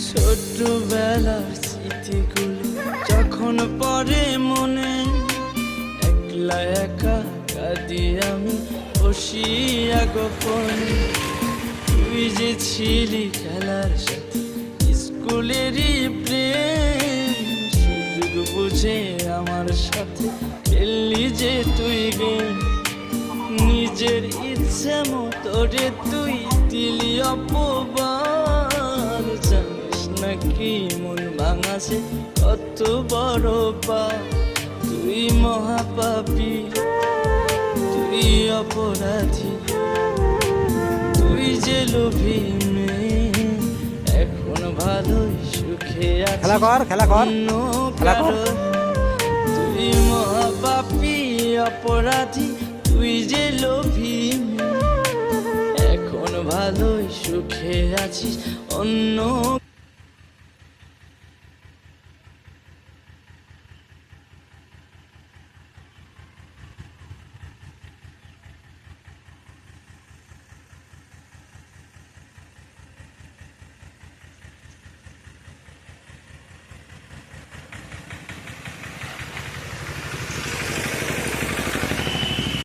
ছোটবেলার স্মৃতিগুলো যখন পরে মনে, একলা একা কাঁদি আমি বসিয়া গোপনে। তুই যে ছিলি খেলার সাথে স্কুলেরই প্রেম, সুযোগ বুঝে আমার সাথে খেললি যে তুই গেম। নিজের ইচ্ছে মতো রে তুই দিলি অপবাদ, জানিস নাকি মন ভাঙাছে কত বড় পাপ। তুই মহাপাপী, তুই অপরাধী, তুই যে লোভী মেয়ে, এখন ভালোই সুখে খেলা কর, খেলা কর, অন্য খেলা কর। কারো। তুই মহাপাপী অপরাধী, তুই যে লোভী মেয়ে, এখন ভালোই সুখে আছিস অন্য